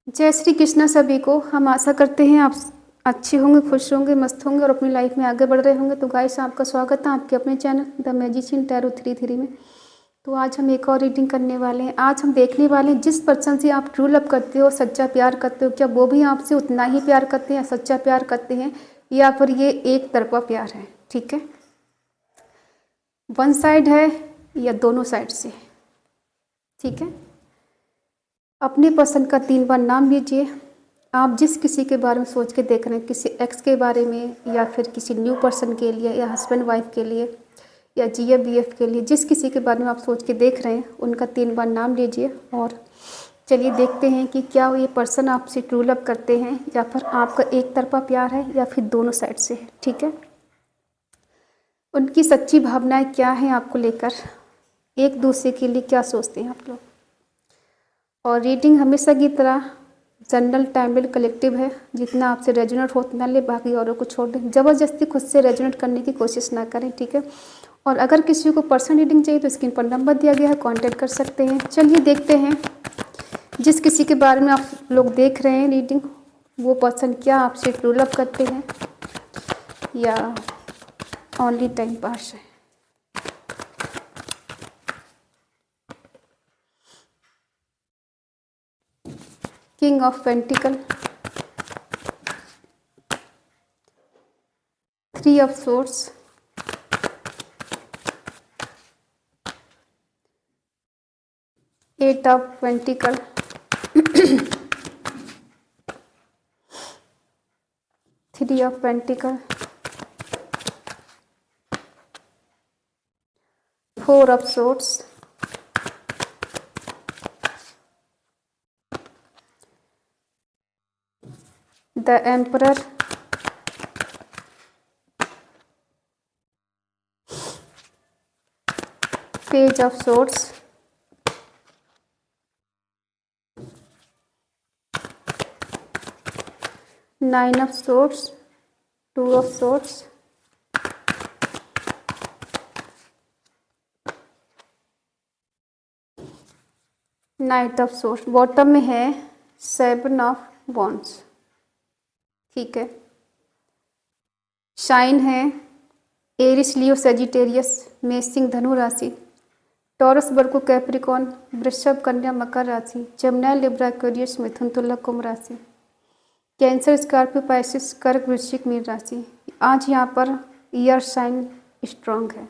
जय श्री कृष्णा सभी को। हम आशा करते हैं आप अच्छे होंगे, खुश होंगे, मस्त होंगे और अपनी लाइफ में आगे बढ़ रहे होंगे। तो गाइस, आपका स्वागत है आपके अपने चैनल द मैजिशियन टैरो 33 में। तो आज हम एक और रीडिंग करने वाले हैं। आज हम देखने वाले हैं जिस पर्सन से आप ट्रू लव करते हो, सच्चा प्यार करते हो, क्या वो भी आपसे उतना ही प्यार करते हैं, सच्चा प्यार करते हैं, या फिर ये एक तरफा प्यार है। ठीक है, वन साइड है या दोनों साइड से। ठीक है, अपनी पसंद का 3 बार नाम लीजिए। आप जिस किसी के बारे में सोच के देख रहे हैं, किसी एक्स के बारे में या फिर किसी न्यू पर्सन के लिए या हस्बैंड वाइफ के लिए या जीएफ बीएफ के लिए, जिस किसी के बारे में आप सोच के देख रहे हैं उनका 3 बार नाम लीजिए। और चलिए देखते हैं कि क्या ये पर्सन आपसे ट्रू लव करते हैं या फिर आपका एक तरफा प्यार है या फिर दोनों साइड से है। ठीक है, उनकी सच्ची भावनाएं क्या हैं आपको लेकर, एक दूसरे के लिए क्या सोचते हैं आप लोग। और रीडिंग हमेशा की तरह जनरल टाइमल कलेक्टिव है। जितना आपसे रेजोनेट हो उतना ले, बाकी औरों को छोड़ दें। ज़बरदस्ती खुद से रेजोनेट करने की कोशिश ना करें। ठीक है, और अगर किसी को पर्सनल रीडिंग चाहिए तो स्क्रीन पर नंबर दिया गया है, कांटेक्ट कर सकते हैं। चलिए देखते हैं जिस किसी के बारे में आप लोग देख रहे हैं रीडिंग, वो पर्सन क्या आपसे ट्रू लव करते हैं या ओनली टाइम पास है। King of pentacle, 3 of swords, eight of pentacle, 3 of pentacle, 4 of swords, the emperor, page of swords, 9 of swords, 2 of swords, knight of swords. Bottom में है 7 of wands. ठीक है, shine है Eris, लियो, Sagittarius, मेष, सिंह, धनु राशि, taurus, वर्गो, Capricorn, वृषभ, कन्या, मकर राशि, जमनाय, लिब्रा, एक्वेरियस, मिथुन, तुला, कुंभ राशि, कैंसर, स्कॉर्पियो, पाइसिस, कर्क, वृश्चिक, मीन राशि। आज यहाँ पर ईयर साइन स्ट्रांग है,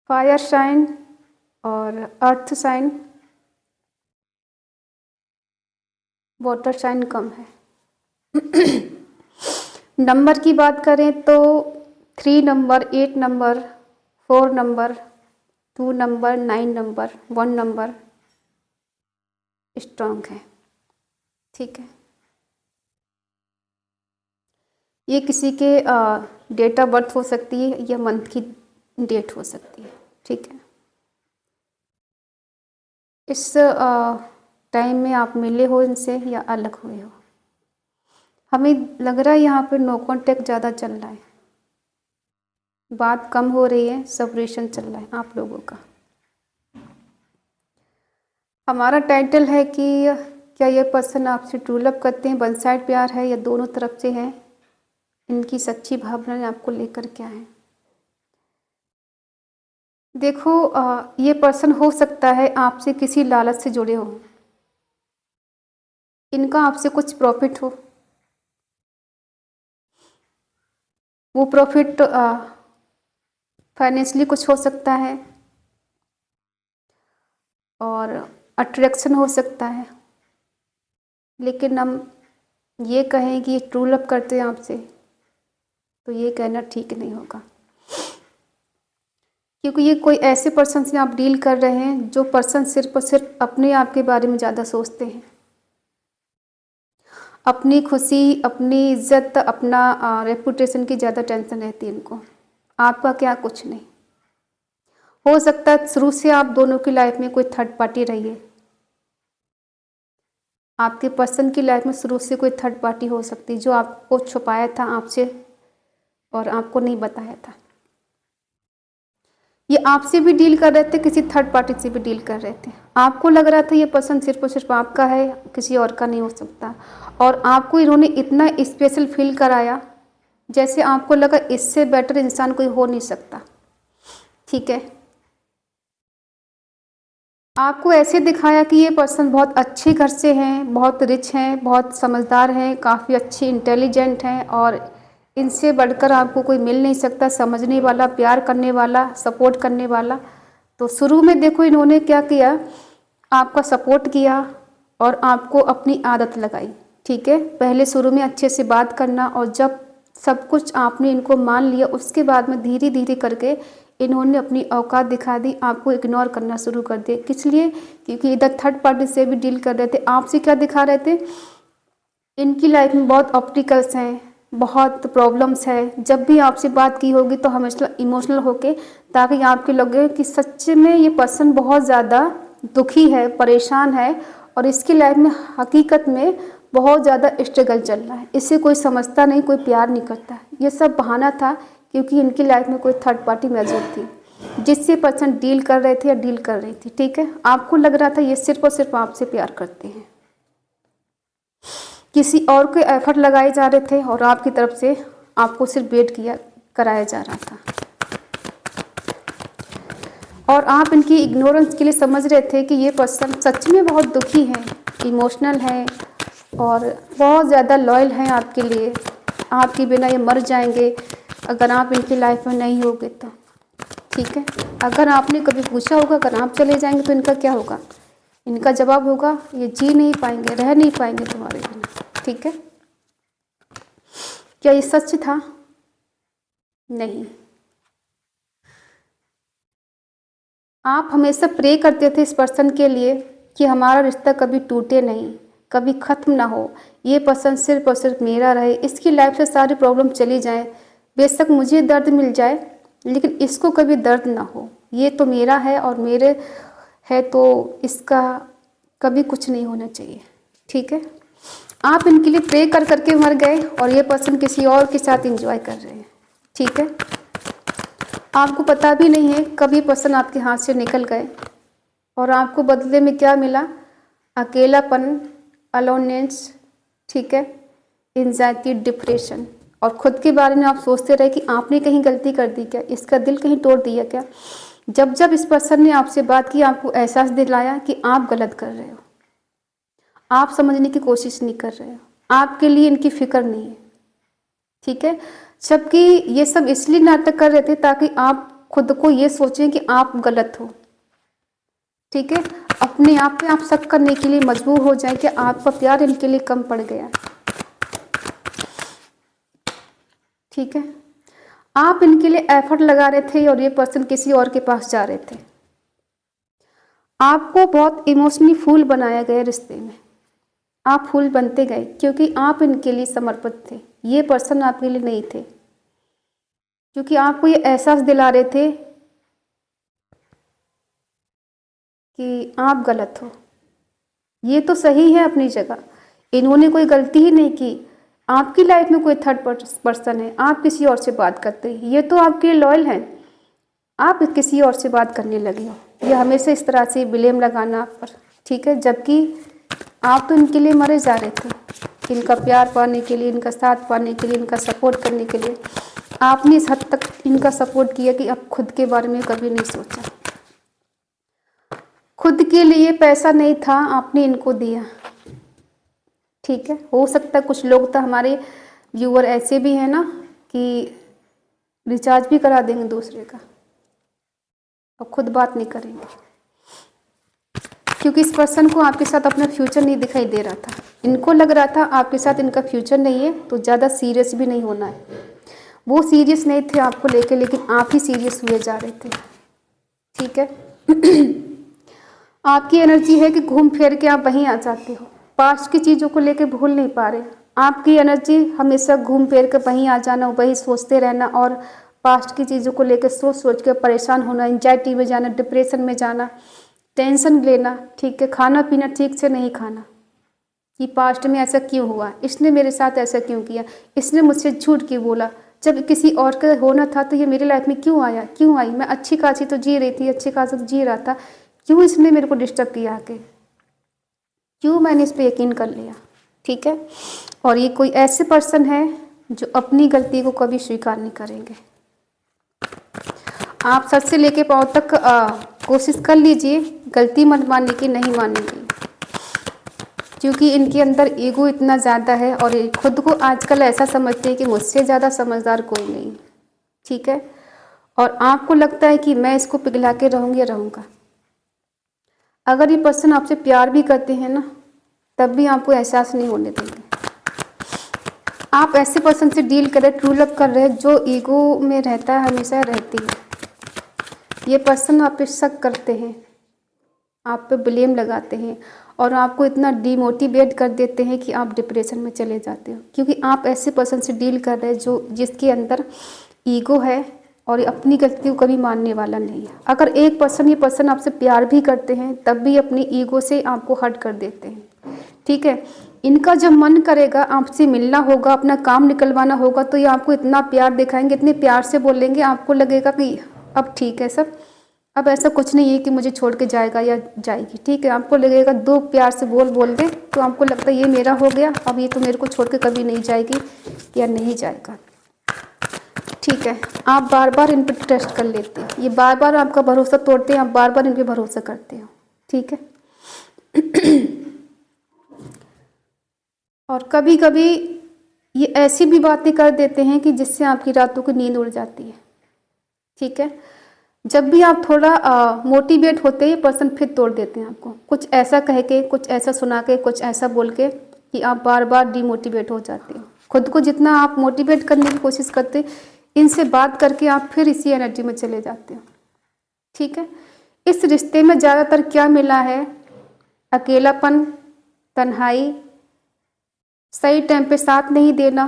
फायर साइन और अर्थ साइन, वाटर साइन कम है। नंबर की बात करें तो 3 number, 8 number, 4 number, 2 number, 9 number, 1 number strong है। ठीक है, ये किसी के डेट ऑफ बर्थ हो सकती है या मंथ की डेट हो सकती है। ठीक है, इस टाइम में आप मिले हो इनसे या अलग हुए हो। हमें लग रहा है यहाँ पे नो कॉन्टेक्ट ज़्यादा चल रहा है, बात कम हो रही है, सेपरेशन चल रहा है आप लोगों का। हमारा टाइटल है कि क्या ये पर्सन आपसे ट्रू लव करते हैं, वन साइड प्यार है या दोनों तरफ से है, इनकी सच्ची भावनाएं आपको लेकर क्या है। देखो, ये पर्सन हो सकता है आपसे किसी लालच से जुड़े हो, इनका आपसे कुछ प्रॉफिट हो। वो प्रॉफिट फाइनेंशियली कुछ हो सकता है और अट्रैक्शन हो सकता है। लेकिन हम ये कहें कि ट्रू लव करते हैं आपसे, तो ये कहना ठीक नहीं होगा, क्योंकि ये कोई ऐसे पर्सन से आप डील कर रहे हैं जो पर्सन सिर्फ और सिर्फ अपने आप के बारे में ज़्यादा सोचते हैं। अपनी खुशी, अपनी इज्जत, अपना रेपुटेशन की ज़्यादा टेंशन रहती है इनको। आपका क्या, कुछ नहीं। हो सकता है शुरू से आप दोनों की लाइफ में कोई थर्ड पार्टी रही है। आपके पर्सन की लाइफ में शुरू से कोई थर्ड पार्टी हो सकती है जो आपको छुपाया था आपसे और आपको नहीं बताया था। ये आपसे भी डील कर रहे थे, किसी थर्ड पार्टी से भी डील कर रहे थे। आपको लग रहा था ये पर्सन सिर्फ और सिर्फ आपका है, किसी और का नहीं हो सकता, और आपको इन्होंने इतना स्पेशल फील कराया जैसे आपको लगा इससे बेटर इंसान कोई हो नहीं सकता। ठीक है, आपको ऐसे दिखाया कि ये पर्सन बहुत अच्छे घर से हैं, बहुत रिच हैं, बहुत समझदार हैं, काफ़ी अच्छे इंटेलिजेंट हैं, और इनसे बढ़कर आपको कोई मिल नहीं सकता, समझने वाला, प्यार करने वाला, सपोर्ट करने वाला। तो शुरू में देखो इन्होंने क्या किया, आपका सपोर्ट किया और आपको अपनी आदत लगाई। ठीक है, पहले शुरू में अच्छे से बात करना, और जब सब कुछ आपने इनको मान लिया उसके बाद में धीरे धीरे करके इन्होंने अपनी औकात दिखा दी, आपको इग्नोर करना शुरू कर दिया। किस लिए? क्योंकि इधर थर्ड पार्टी से भी डील कर रहे थे। आपसे क्या दिखा रहे थे, इनकी लाइफ में बहुत ऑब्स्टिकल्स हैं, बहुत प्रॉब्लम्स है। जब भी आपसे बात की होगी तो हमेशा इमोशनल होके, ताकि आपके लगे कि सच्चे में ये पर्सन बहुत ज़्यादा दुखी है, परेशान है, और इसकी लाइफ में हकीकत में बहुत ज़्यादा स्ट्रगल चल रहा है। इसे कोई समझता नहीं, कोई प्यार नहीं करता। ये सब बहाना था, क्योंकि इनकी लाइफ में कोई थर्ड पार्टी मौजूद थी जिससे पर्सन डील कर रहे थे या डील कर रही थी। ठीक है, आपको लग रहा था ये सिर्फ और सिर्फ आपसे प्यार करते हैं, किसी और के एफर्ट लगाए जा रहे थे और आपकी तरफ से आपको सिर्फ वेट कराया जा रहा था, और आप इनकी इग्नोरेंस के लिए समझ रहे थे कि ये पर्सन सच में बहुत दुखी है, इमोशनल है, और बहुत ज़्यादा लॉयल हैं आपके लिए। आपके बिना ये मर जाएंगे अगर आप इनकी लाइफ में नहीं होगे तो। ठीक है, अगर आपने कभी पूछा होगा अगर आप चले जाएंगे तो इनका क्या होगा, इनका जवाब होगा ये जी नहीं पाएंगे, रह नहीं पाएंगे तुम्हारे बिना। ठीक है, क्या ये सच था? नहीं। आप हमेशा प्रे करते थे इस पर्सन के लिए कि हमारा रिश्ता कभी टूटे नहीं, कभी ख़त्म ना हो, ये पर्सन सिर्फ और सिर्फ मेरा रहे, इसकी लाइफ से सारी प्रॉब्लम चली जाए, बेशक मुझे दर्द मिल जाए लेकिन इसको कभी दर्द ना हो, ये तो मेरा है और मेरे है तो इसका कभी कुछ नहीं होना चाहिए। ठीक है, आप इनके लिए प्रे कर करके मर गए और ये पर्सन किसी और के साथ एंजॉय कर रहे हैं। ठीक है, आपको पता भी नहीं है कब ये पर्सन आपके हाथ से निकल गए और आपको बदले में क्या मिला, अकेलापन, अलोननेस, ठीक है, एंजाइटी, डिप्रेशन, और खुद के बारे में आप सोचते रहे कि आपने कहीं गलती कर दी क्या, इसका दिल कहीं तोड़ दिया क्या। जब जब इस पर्सन ने आपसे बात की आपको एहसास दिलाया कि आप गलत कर रहे हो, आप समझने की कोशिश नहीं कर रहे हो, आपके लिए इनकी फिक्र नहीं है। ठीक है, जबकि ये सब इसलिए नाटक कर रहे थे ताकि आप खुद को ये सोचें कि आप गलत हो। ठीक है, अपने आप पे आप शक करने के लिए मजबूर हो जाए कि आपका प्यार इनके लिए कम पड़ गया। ठीक है, आप इनके लिए एफर्ट लगा रहे थे और ये पर्सन किसी और के पास जा रहे थे। आपको बहुत इमोशनली फूल बनाया गया रिश्ते में, आप फूल बनते गए क्योंकि आप इनके लिए समर्पित थे, ये पर्सन आपके लिए नहीं थे, क्योंकि आपको ये एहसास दिला रहे थे कि आप गलत हो। ये तो सही है अपनी जगह, इन्होंने कोई गलती ही नहीं की, आपकी लाइफ में कोई थर्ड पर्सन है, आप किसी और से बात करते हैं, ये तो आपके लॉयल हैं, आप किसी और से बात करने लगे हो। ये हमेशा इस तरह से ब्लेम लगाना आप पर। ठीक है, जबकि आप तो इनके लिए मरे जा रहे थे, इनका प्यार पाने के लिए, इनका साथ पाने के लिए, इनका सपोर्ट करने के लिए। आपने इस हद तक इनका सपोर्ट किया कि अब खुद के बारे में कभी नहीं सोचा। खुद के लिए पैसा नहीं था, आपने इनको दिया। ठीक है, हो सकता है कुछ लोग तो हमारे व्यूअर ऐसे भी हैं ना कि रिचार्ज भी करा देंगे दूसरे का और खुद बात नहीं करेंगे, क्योंकि इस पर्सन को आपके साथ अपना फ्यूचर नहीं दिखाई दे रहा था। इनको लग रहा था आपके साथ इनका फ्यूचर नहीं है तो ज़्यादा सीरियस भी नहीं होना है। वो सीरियस नहीं थे आपको लेके, लेकिन आप ही सीरियस हुए जा रहे थे। ठीक है, आपकी एनर्जी है कि घूम फिर के आप वहीं आ जाते हो, पास्ट की चीज़ों को लेके भूल नहीं पा रहे। आपकी एनर्जी हमेशा घूम फिर के वहीं आ जाना, वही सोचते रहना और पास्ट की चीज़ों को लेकर सोच सोच के परेशान होना, एंजाइटी में जाना, डिप्रेशन में जाना, टेंशन लेना। ठीक है, खाना पीना ठीक से नहीं खाना कि पास्ट में ऐसा क्यों हुआ, इसने मेरे साथ ऐसा क्यों किया, इसने मुझसे झूठ क्यों बोला, जब किसी और का होना था तो ये मेरी लाइफ में क्यों आया, क्यों आई? मैं अच्छी खासी तो जी रही थी, अच्छी खासी तो जी रहा था, क्यों इसने मेरे को डिस्टर्ब किया आके, क्यों मैंने इस पर यकीन कर लिया? ठीक है। और ये कोई ऐसे पर्सन है जो अपनी गलती को कभी स्वीकार नहीं करेंगे। आप सर से लेके पाँव तक कोशिश कर लीजिए, गलती मत मानने की, नहीं मानेंगे, क्योंकि इनके अंदर ईगो इतना ज़्यादा है और ये खुद को आजकल ऐसा समझते हैं कि मुझसे ज़्यादा समझदार कोई नहीं। ठीक है। और आपको लगता है कि मैं इसको पिघला के रहूँगी या रहूँगा। अगर ये पर्सन आपसे प्यार भी करते हैं ना, तब भी आपको एहसास नहीं होने देंगे। आप ऐसे पर्सन से डील करें, ट्रू लव कर रहे हैं, जो ईगो में रहता है, हमेशा रहती है। ये पर्सन आप पे शक करते हैं, आप पे ब्लेम लगाते हैं और आपको इतना डिमोटिवेट कर देते हैं कि आप डिप्रेशन में चले जाते हो, क्योंकि आप ऐसे पर्सन से डील कर रहे हैं जो जिसके अंदर ईगो है और अपनी गलती को कभी मानने वाला नहीं है। अगर एक पर्सन, ये पर्सन आपसे प्यार भी करते हैं तब भी अपनी ईगो से आपको हर्ट कर देते हैं। ठीक है। इनका जब मन करेगा आपसे मिलना होगा, अपना काम निकलवाना होगा, तो ये आपको इतना प्यार दिखाएंगे, इतने प्यार से बोलेंगे, आपको लगेगा कि अब ठीक है सब, अब ऐसा कुछ नहीं है कि मुझे छोड़ के जाएगा या जाएगी। ठीक है। आपको लगेगा दो प्यार से बोल दे तो आपको लगता है ये मेरा हो गया, अब ये तो मेरे को छोड़ के कभी नहीं जाएगी या नहीं जाएगा। ठीक है। आप बार बार इन पर ट्रस्ट कर लेते हो, ये बार बार आपका भरोसा तोड़ते हैं, आप बार बार इन पर भरोसा करते हो। ठीक है। और कभी कभी ये ऐसी भी बातें कर देते हैं कि जिससे आपकी रातों की नींद उड़ जाती है। ठीक है। जब भी आप थोड़ा मोटिवेट होते हैं, ये पर्सन फिर तोड़ देते हैं आपको, कुछ ऐसा कह के, कुछ ऐसा सुना के, कुछ ऐसा बोल के कि आप बार बार डिमोटिवेट हो जाते हो। खुद को जितना आप मोटिवेट करने की कोशिश करते, इनसे बात करके आप फिर इसी एनर्जी में चले जाते हो। ठीक है। इस रिश्ते में ज़्यादातर क्या मिला है? अकेलापन, तन्हाई, सही टाइम पे साथ नहीं देना,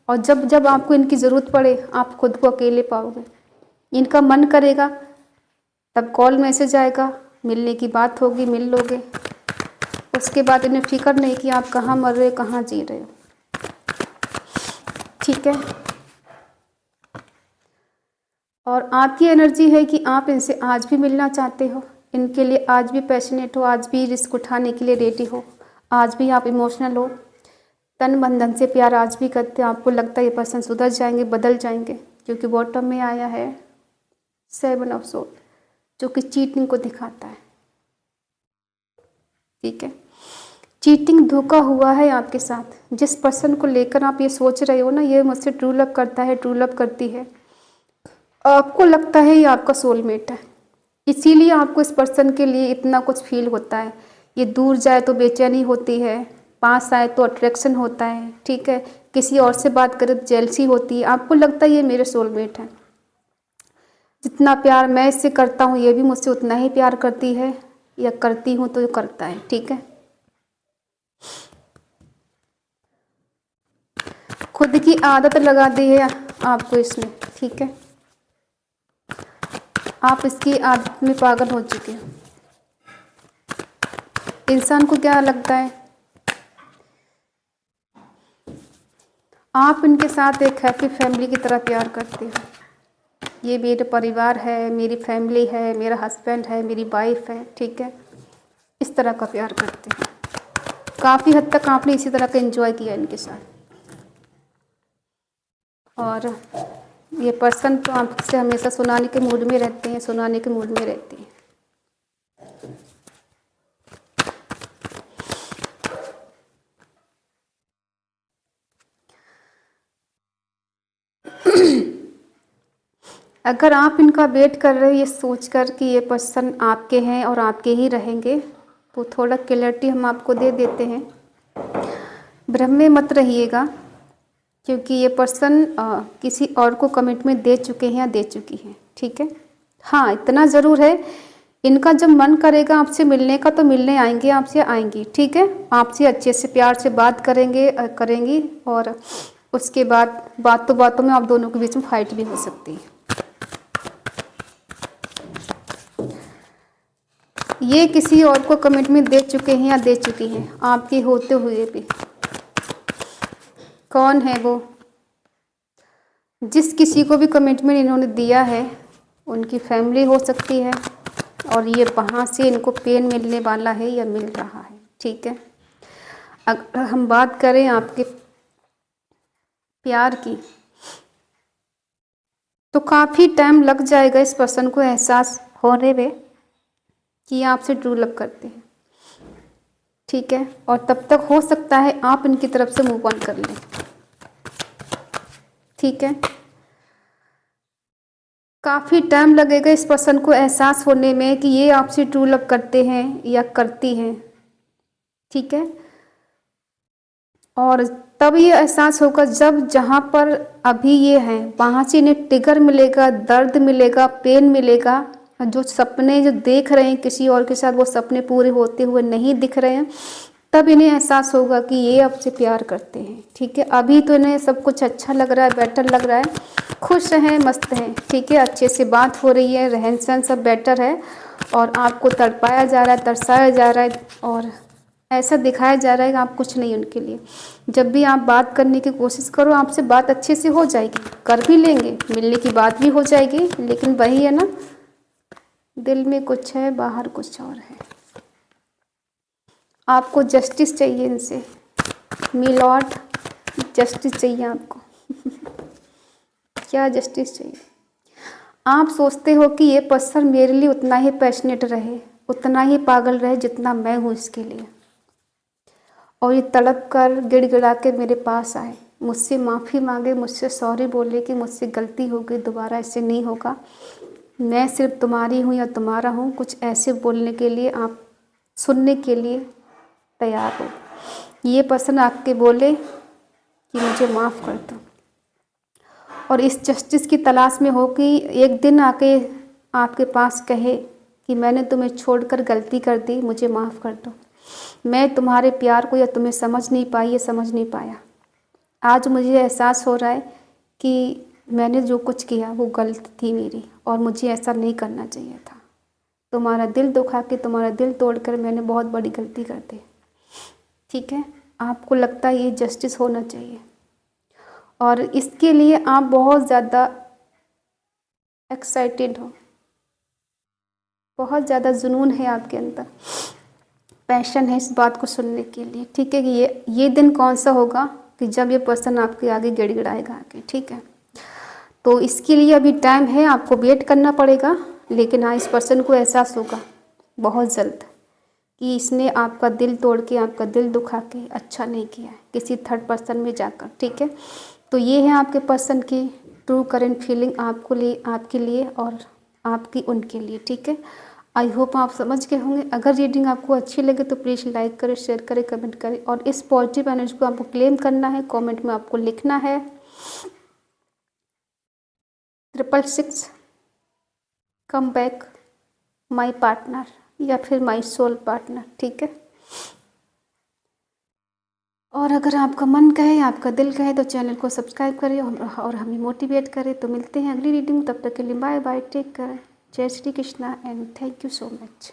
और जब जब आपको इनकी ज़रूरत पड़े आप खुद को अकेले पाओगे। इनका मन करेगा तब कॉल मैसेज आएगा, मिलने की बात होगी, मिल लोगे, उसके बाद इन्हें फिक्र नहीं कि आप कहाँ मर रहे हो, कहाँ जी रहे हो। ठीक है। और आपकी एनर्जी है कि आप इनसे आज भी मिलना चाहते हो, इनके लिए आज भी पैशनेट हो, आज भी रिस्क उठाने के लिए रेडी हो, आज भी आप इमोशनल हो, तन बंधन से प्यार आज भी करते हैं। आपको लगता है ये पर्सन सुधर जाएंगे, बदल जाएंगे, क्योंकि बॉटम में आया है 7 ऑफ सोर्ड, जो कि चीटिंग को दिखाता है। ठीक है। चीटिंग, धोखा हुआ है आपके साथ। जिस पर्सन को लेकर आप ये सोच रहे हो ना, ये मुझसे ट्रू लव करता है, ट्रू लव करती है, आपको लगता है ये आपका सोलमेट है, इसीलिए आपको इस पर्सन के लिए इतना कुछ फील होता है। ये दूर जाए तो बेचैनी होती है, पास आए तो अट्रैक्शन होता है। ठीक है। किसी और से बात करे तो जेलसी होती है। आपको लगता है ये मेरे सोलमेट है, जितना प्यार मैं इससे करता हूँ ये भी मुझसे उतना ही प्यार करती है, या करती हूँ तो करता है। ठीक है। खुद की आदत लगा दी है आपको इसने। ठीक है। आप इसकी आदत में पागल हो चुके हो। इंसान को क्या लगता है, आप इनके साथ एक हैप्पी फैमिली की तरह प्यार करते हो। ये मेरे परिवार है, मेरी फैमिली है, मेरा हस्बैंड है, मेरी वाइफ है। ठीक है। इस तरह का प्यार करते हैं। काफ़ी हद तक आपने इसी तरह का एंजॉय किया इनके साथ। और ये पर्सन तो आपसे हमेशा सुनाने के मूड में रहते हैं, सुनाने के मूड में रहते हैं। अगर आप इनका वेट कर रहे हो ये सोचकर कि ये पर्सन आपके हैं और आपके ही रहेंगे, तो थोड़ा क्लैरिटी हम आपको दे देते हैं। भ्रम में मत रहिएगा, क्योंकि ये पर्सन किसी और को कमिटमेंट दे चुके हैं या दे चुकी हैं। ठीक है। हाँ, इतना ज़रूर है, इनका जब मन करेगा आपसे मिलने का तो मिलने आएंगे, आपसे आएंगी। ठीक है। आपसे अच्छे से प्यार से बात करेंगी, और उसके बाद बातों में आप दोनों के बीच में फाइट भी हो सकती है। ये किसी और को कमिटमेंट दे चुके हैं या दे चुकी हैं, आपके होते हुए भी। कौन है वो? जिस किसी को भी कमिटमेंट इन्होंने दिया है उनकी फैमिली हो सकती है, और ये वहाँ से इनको पेन मिलने वाला है या मिल रहा है। ठीक है, अगर हम बात करें आपके प्यार की, तो काफ़ी टाइम लग जाएगा इस पर्सन को एहसास होने में कि ये आपसे ट्रू लव करते हैं। ठीक है, और तब तक हो सकता है आप इनकी तरफ से मूव ऑन कर लें। ठीक है, काफ़ी टाइम लगेगा इस पर्सन को एहसास होने में कि ये आपसे ट्रू लव करते हैं या करती हैं। ठीक है, और तब ये एहसास होगा जब जहाँ पर अभी ये हैं वहाँ से इन्हें ट्रिगर मिलेगा, दर्द मिलेगा, पेन मिलेगा। जो सपने जो देख रहे हैं किसी और के साथ, वो सपने पूरे होते हुए नहीं दिख रहे हैं, तब इन्हें एहसास होगा कि ये आपसे प्यार करते हैं। ठीक है, अभी तो इन्हें सब कुछ अच्छा लग रहा है, बेटर लग रहा है, खुश हैं, मस्त हैं। ठीक है, अच्छे से बात हो रही है, रहन सहन सब बेटर है, और आपको तड़पाया जा रहा है, तरसाया जा रहा है, और ऐसा दिखाया जा रहा है कि आप कुछ नहीं उनके लिए। जब भी आप बात करने की कोशिश करो, आपसे बात अच्छे से हो जाएगी, कर भी लेंगे, मिलने की बात भी हो जाएगी, लेकिन वही है ना, दिल में कुछ है, बाहर कुछ और है। आपको जस्टिस चाहिए इनसे, मिलॉर्ड, जस्टिस चाहिए आपको। क्या जस्टिस चाहिए? आप सोचते हो कि ये पर्सन मेरे लिए उतना ही पैशनेट रहे, उतना ही पागल रहे जितना मैं हूँ इसके लिए, और ये तड़प कर गिड़गिड़ा के मेरे पास आए, मुझसे माफ़ी मांगे, मुझसे सॉरी बोले कि मुझसे गलती हो गई, दोबारा ऐसे नहीं होगा, मैं सिर्फ तुम्हारी हूँ या तुम्हारा हूँ, कुछ ऐसे बोलने के लिए आप सुनने के लिए तैयार हो। ये पर्सन आके बोले कि मुझे माफ़ कर दो, और इस जस्टिस की तलाश में हो कि एक दिन आके आपके पास कहे कि मैंने तुम्हें छोड़कर गलती कर दी, मुझे माफ़ कर दो, मैं तुम्हारे प्यार को या तुम्हें समझ नहीं पाई या समझ नहीं पाया। आज मुझे एहसास हो रहा है कि मैंने जो कुछ किया वो गलत थी मेरी, और मुझे ऐसा नहीं करना चाहिए था। तुम्हारा दिल दुखा के, तुम्हारा दिल तोड़कर मैंने बहुत बड़ी गलती कर दी। ठीक है, आपको लगता है ये जस्टिस होना चाहिए, और इसके लिए आप बहुत ज़्यादा एक्साइटेड हो, बहुत ज़्यादा जुनून है आपके अंदर, पैशन है इस बात को सुनने के लिए। ठीक है, कि ये दिन कौन सा होगा कि जब ये पर्सन आपके आगे गिड़गिड़ाएगा आके। ठीक है, तो इसके लिए अभी टाइम है, आपको वेट करना पड़ेगा, लेकिन हाँ, इस पर्सन को एहसास होगा बहुत जल्द कि इसने आपका दिल तोड़ के, आपका दिल दुखा के अच्छा नहीं किया है किसी थर्ड पर्सन में जाकर। ठीक है, तो ये है आपके पर्सन की ट्रू करेंट फीलिंग आपके लिए और आपकी उनके लिए। ठीक है, आई होप आप समझ गए होंगे। अगर रीडिंग आपको अच्छी लगे तो प्लीज़ लाइक करें, शेयर करें, कमेंट करें, और इस पॉजिटिव एनर्जी को आपको क्लेम करना है। कमेंट में आपको लिखना है 666 कम बैक माई पार्टनर, या फिर माई सोल पार्टनर। ठीक है, और अगर आपका मन कहे, आपका दिल कहे, तो चैनल को सब्सक्राइब करें और हमें मोटिवेट करें। तो मिलते हैं अगली रीडिंग, तब तक के लिए बाय बाय, टेक केयर, जय Shri Krishna and thank you so much.